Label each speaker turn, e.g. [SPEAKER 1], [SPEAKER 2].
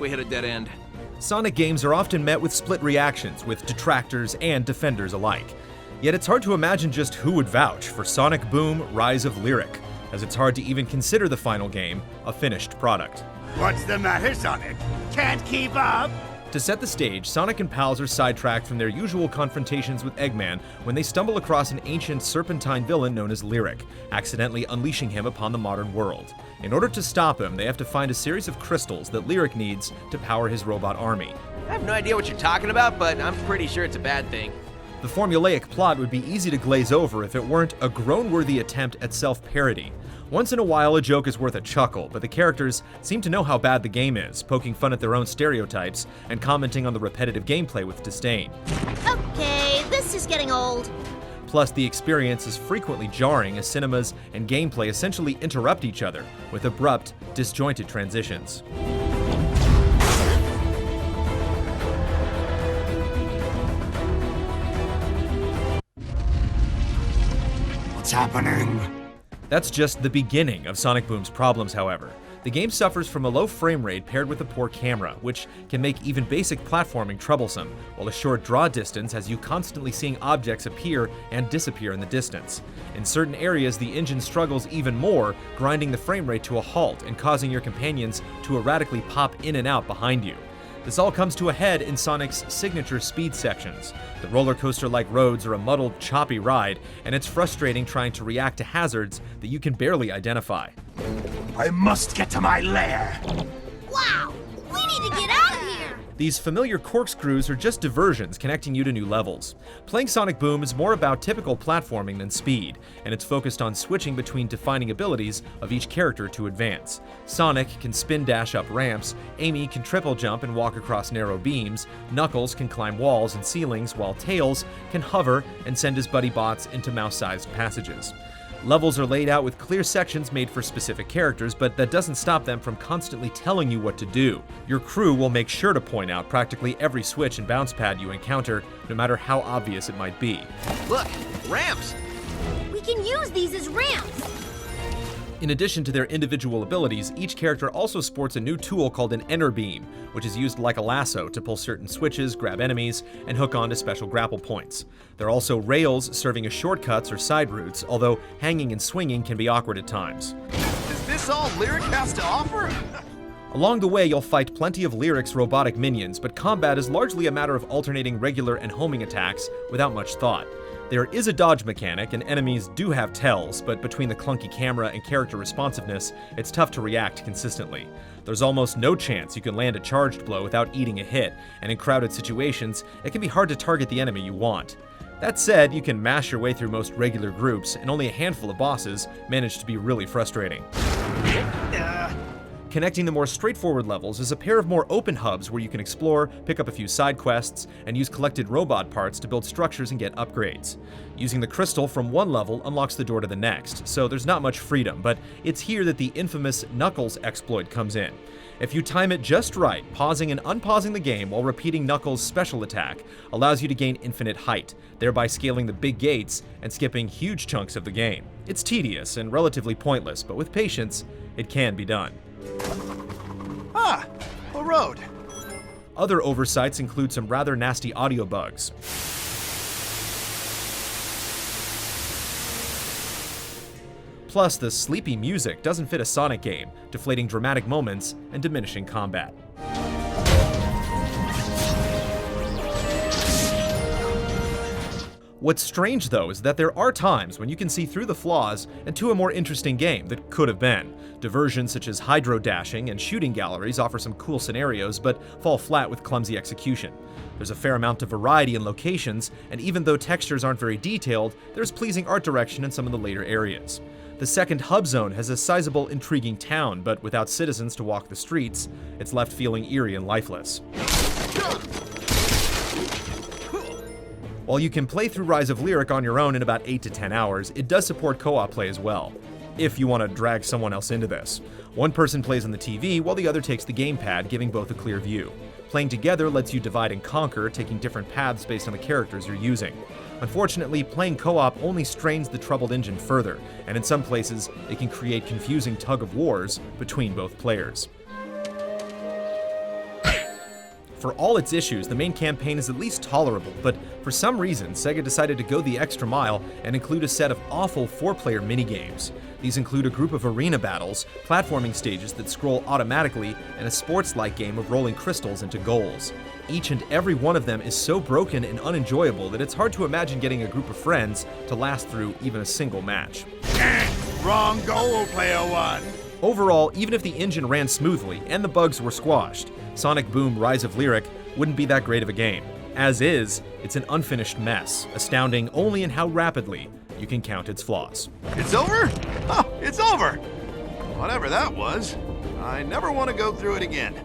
[SPEAKER 1] we hit a dead end.
[SPEAKER 2] Sonic games are often met with split reactions, with detractors and defenders alike. Yet it's hard to imagine just who would vouch for Sonic Boom: Rise of Lyric, as it's hard to even consider the final game a finished product.
[SPEAKER 3] What's the matter, Sonic? Can't keep up?
[SPEAKER 2] To set the stage, Sonic and pals are sidetracked from their usual confrontations with Eggman when they stumble across an ancient serpentine villain known as Lyric, accidentally unleashing him upon the modern world. In order to stop him, they have to find a series of crystals that Lyric needs to power his robot army.
[SPEAKER 1] I have no idea what you're talking about, but I'm pretty sure it's a bad thing.
[SPEAKER 2] The formulaic plot would be easy to glaze over if it weren't a groan-worthy attempt at self-parody. Once in a while, a joke is worth a chuckle, but the characters seem to know how bad the game is, poking fun at their own stereotypes and commenting on the repetitive gameplay with disdain.
[SPEAKER 4] Okay, this is getting old.
[SPEAKER 2] Plus, the experience is frequently jarring as cinemas and gameplay essentially interrupt each other with abrupt, disjointed transitions.
[SPEAKER 3] What's happening?
[SPEAKER 2] That's just the beginning of Sonic Boom's problems, however. The game suffers from a low frame rate paired with a poor camera, which can make even basic platforming troublesome, while a short draw distance has you constantly seeing objects appear and disappear in the distance. In certain areas, the engine struggles even more, grinding the frame rate to a halt and causing your companions to erratically pop in and out behind you. This all comes to a head in Sonic's signature speed sections. The roller coaster-like roads are a muddled, choppy ride, and it's frustrating trying to react to hazards that you can barely identify.
[SPEAKER 3] I must get to my lair.
[SPEAKER 4] Wow, we need to get out of here.
[SPEAKER 2] These familiar corkscrews are just diversions connecting you to new levels. Playing Sonic Boom is more about typical platforming than speed, and it's focused on switching between defining abilities of each character to advance. Sonic can spin dash up ramps, Amy can triple jump and walk across narrow beams, Knuckles can climb walls and ceilings, while Tails can hover and send his buddy bots into mouse-sized passages. Levels are laid out with clear sections made for specific characters, but that doesn't stop them from constantly telling you what to do. Your crew will make sure to point out practically every switch and bounce pad you encounter, no matter how obvious it might be.
[SPEAKER 1] Look, ramps!
[SPEAKER 4] We can use these as ramps.
[SPEAKER 2] In addition to their individual abilities, each character also sports a new tool called an Enter Beam, which is used like a lasso to pull certain switches, grab enemies, and hook onto special grapple points. There are also rails serving as shortcuts or side routes, although hanging and swinging can be awkward at times.
[SPEAKER 1] Is this all Lyric has to offer?
[SPEAKER 2] Along the way, you'll fight plenty of Lyric's robotic minions, but combat is largely a matter of alternating regular and homing attacks without much thought. There is a dodge mechanic, and enemies do have tells, but between the clunky camera and character responsiveness, it's tough to react consistently. There's almost no chance you can land a charged blow without eating a hit, and in crowded situations, it can be hard to target the enemy you want. That said, you can mash your way through most regular groups, and only a handful of bosses manage to be really frustrating. Connecting the more straightforward levels is a pair of more open hubs where you can explore, pick up a few side quests, and use collected robot parts to build structures and get upgrades. Using the crystal from one level unlocks the door to the next, so there's not much freedom, but it's here that the infamous Knuckles exploit comes in. If you time it just right, pausing and unpausing the game while repeating Knuckles' special attack allows you to gain infinite height, thereby scaling the big gates and skipping huge chunks of the game. It's tedious and relatively pointless, but with patience, it can be done.
[SPEAKER 5] Ah, a road.
[SPEAKER 2] Other oversights include some rather nasty audio bugs. Plus, the sleepy music doesn't fit a Sonic game, deflating dramatic moments and diminishing combat. What's strange, though, is that there are times when you can see through the flaws and to a more interesting game that could have been. Diversions such as hydro dashing and shooting galleries offer some cool scenarios, but fall flat with clumsy execution. There's a fair amount of variety in locations, and even though textures aren't very detailed, there's pleasing art direction in some of the later areas. The second hub zone has a sizable, intriguing town, but without citizens to walk the streets, it's left feeling eerie and lifeless. While you can play through Rise of Lyric on your own in about 8 to 10 hours, it does support co-op play as well, if you want to drag someone else into this. One person plays on the TV while the other takes the gamepad, giving both a clear view. Playing together lets you divide and conquer, taking different paths based on the characters you're using. Unfortunately, playing co-op only strains the troubled engine further, and in some places, it can create confusing tug-of-wars between both players. For all its issues, the main campaign is at least tolerable, but for some reason, Sega decided to go the extra mile and include a set of awful 4-player minigames. These include a group of arena battles, platforming stages that scroll automatically, and a sports-like game of rolling crystals into goals. Each and every one of them is so broken and unenjoyable that it's hard to imagine getting a group of friends to last through even a single match.
[SPEAKER 3] Wrong goal, player one.
[SPEAKER 2] Overall, even if the engine ran smoothly and the bugs were squashed, Sonic Boom: Rise of Lyric wouldn't be that great of a game. As is, it's an unfinished mess, astounding only in how rapidly you can count its flaws.
[SPEAKER 5] It's over? Oh, it's over! Whatever that was, I never want to go through it again.